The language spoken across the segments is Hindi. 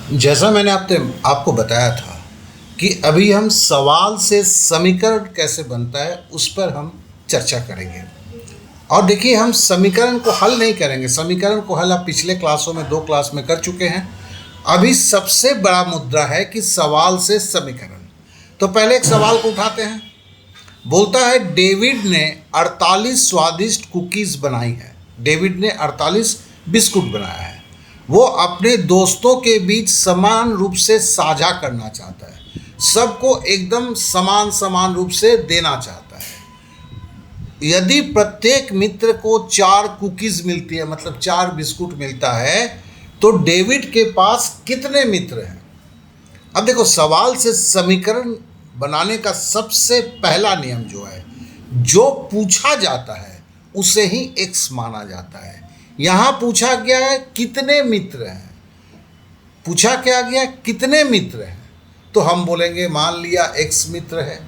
जैसा मैंने आपको बताया था कि अभी हम सवाल से समीकरण कैसे बनता है उस पर हम चर्चा करेंगे। और देखिए, हम समीकरण को हल नहीं करेंगे। समीकरण को हल आप पिछले क्लासों में 2 क्लास में कर चुके हैं। अभी सबसे बड़ा मुद्दा है कि सवाल से समीकरण। तो पहले एक सवाल को उठाते हैं। बोलता है, डेविड ने 48 स्वादिष्ट कुकीज़ बनाई है। डेविड ने 48 बिस्कुट बनाया है। वो अपने दोस्तों के बीच समान रूप से साझा करना चाहता है। सबको एकदम समान समान रूप से देना चाहता है। यदि प्रत्येक मित्र को 4 कुकीज़ मिलती है, मतलब 4 बिस्कुट मिलता है, तो डेविड के पास कितने मित्र हैं? अब देखो, सवाल से समीकरण बनाने का सबसे पहला नियम जो है, जो पूछा जाता है उसे ही x माना जाता है। यहाँ पूछा गया है कितने मित्र हैं, पूछा क्या गया कितने मित्र हैं, तो हम बोलेंगे मान लिया x मित्र है।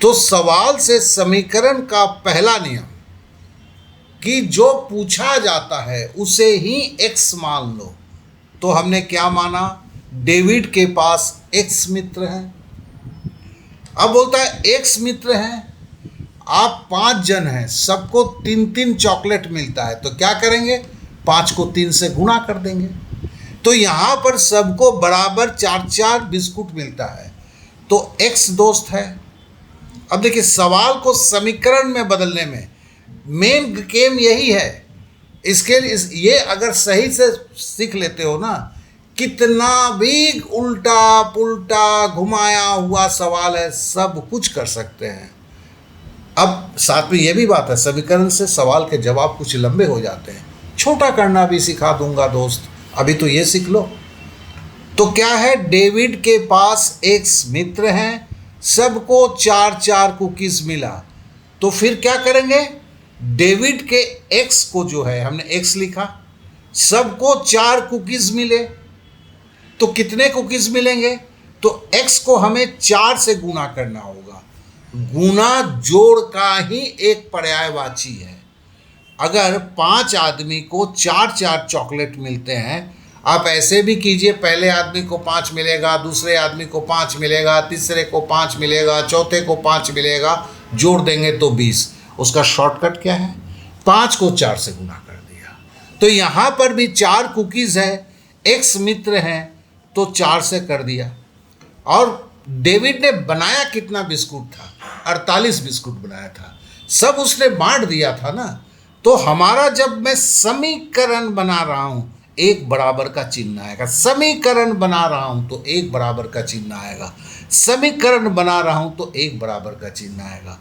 तो सवाल से समीकरण का पहला नियम कि जो पूछा जाता है उसे ही x मान लो। तो हमने क्या माना? डेविड के पास x मित्र हैं। अब बोलता है x मित्र हैं, आप 5 जन हैं, सबको 3-3 चॉकलेट मिलता है, तो क्या करेंगे? 5 को 3 से गुणा कर देंगे। तो यहाँ पर सबको बराबर 4-4 बिस्कुट मिलता है, तो x दोस्त है। अब देखिए, सवाल को समीकरण में बदलने में मेन गेम यही है। इसके लिए ये अगर सही से सीख लेते हो ना, कितना भी उल्टा पुल्टा घुमाया हुआ सवाल है, सब कुछ कर सकते हैं। अब साथ में ये भी बात है, समीकरण से सवाल के जवाब कुछ लंबे हो जाते हैं। छोटा करना भी सिखा दूंगा दोस्त, अभी तो ये सीख लो। तो क्या है? डेविड के पास x मित्र हैं, सबको 4-4 कुकीज़ मिला। तो फिर क्या करेंगे? डेविड के x को जो है, हमने x लिखा, सबको 4 कुकीज़ मिले, तो कितने कुकीज़ मिलेंगे? तो x को हमें 4 से गुणा करना होगा। गुना जोड़ का ही एक पर्यायवाची है। अगर 5 आदमी को 4-4 चॉकलेट मिलते हैं, आप ऐसे भी कीजिए, पहले आदमी को 5 मिलेगा, दूसरे आदमी को 5 मिलेगा, तीसरे को 5 मिलेगा, चौथे को 5 मिलेगा, जोड़ देंगे तो 20। उसका शॉर्टकट क्या है? 5 को 4 से गुणा कर दिया। तो यहाँ पर भी 4 कुकीज़ है, x मित्र हैं, तो 4 से कर दिया। और डेविड ने बनाया कितना बिस्कुट था? 48 बिस्कुट बनाया था, सब उसने बांट दिया था ना। तो हमारा, जब मैं समीकरण बना रहा हूं, एक बराबर का चिन्ह आएगा। समीकरण बना रहा हूं तो एक बराबर का चिन्ह आएगा। समीकरण बना रहा हूं तो एक बराबर का चिन्ह आएगा।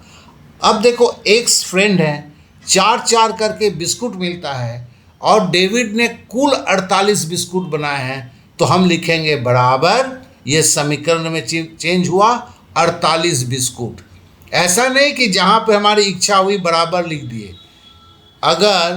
अब देखो, एक फ्रेंड है, 4-4 करके बिस्कुट मिलता है, और डेविड ने कुल 48 बिस्कुट बनाए हैं, तो हम लिखेंगे बराबर, ये समीकरण में चेंज हुआ, 48 बिस्कुट। ऐसा नहीं कि जहाँ पे हमारी इच्छा हुई बराबर लिख दिए। अगर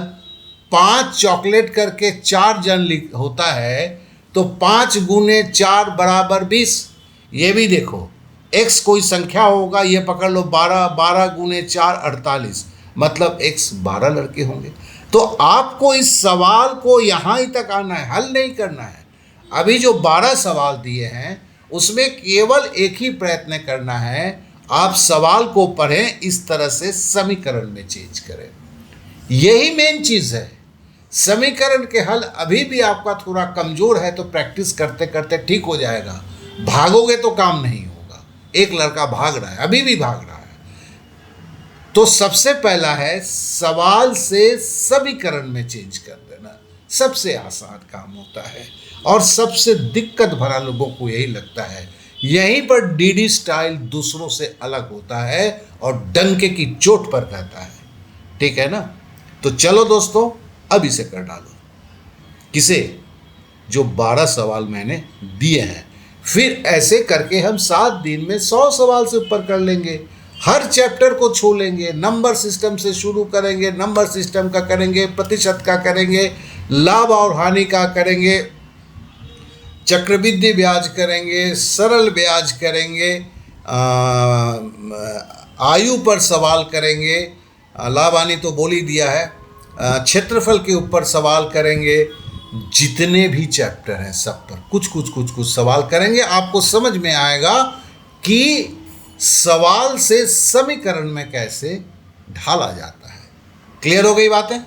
5 चॉकलेट करके 4 जन होता है, तो 5 गुने 4 बराबर 20। ये भी देखो, x कोई संख्या होगा, ये पकड़ लो 12, 12 गुने 4 48, मतलब x 12 लड़के होंगे। तो आपको इस सवाल को यहाँ ही तक आना है, हल नहीं करना है। अभी जो 12 सवाल दिए हैं उसमें केवल एक ही प्रयत्न करना है, आप सवाल को पढ़ें, इस तरह से समीकरण में चेंज करें। यही मेन चीज़ है। समीकरण के हल अभी भी आपका थोड़ा कमज़ोर है, तो प्रैक्टिस करते करते ठीक हो जाएगा। भागोगे तो काम नहीं होगा। एक लड़का भाग रहा है, अभी भी भाग रहा है। तो सबसे पहला है, सवाल से समीकरण में चेंज कर देना। सबसे आसान काम होता है, और सबसे दिक्कत भरा लोगों को यही लगता है। यहीं पर डीडी स्टाइल दूसरों से अलग होता है और डंके की चोट पर रहता है। ठीक है ना? तो चलो दोस्तों, अब इसे कर डालो। किसे? जो 12 सवाल मैंने दिए हैं। फिर ऐसे करके हम 7 दिन में 100 सवाल से ऊपर कर लेंगे। हर चैप्टर को छू लेंगे। नंबर सिस्टम से शुरू करेंगे, नंबर सिस्टम का करेंगे, प्रतिशत का करेंगे, लाभ और हानि का करेंगे, चक्रवृद्धि ब्याज करेंगे, सरल ब्याज करेंगे, आयु पर सवाल करेंगे, लाभ हानि तो बोल ही दिया है, क्षेत्रफल के ऊपर सवाल करेंगे, जितने भी चैप्टर हैं सब पर कुछ कुछ कुछ कुछ सवाल करेंगे। आपको समझ में आएगा कि सवाल से समीकरण में कैसे ढाला जाता है। क्लियर हो गई बातें?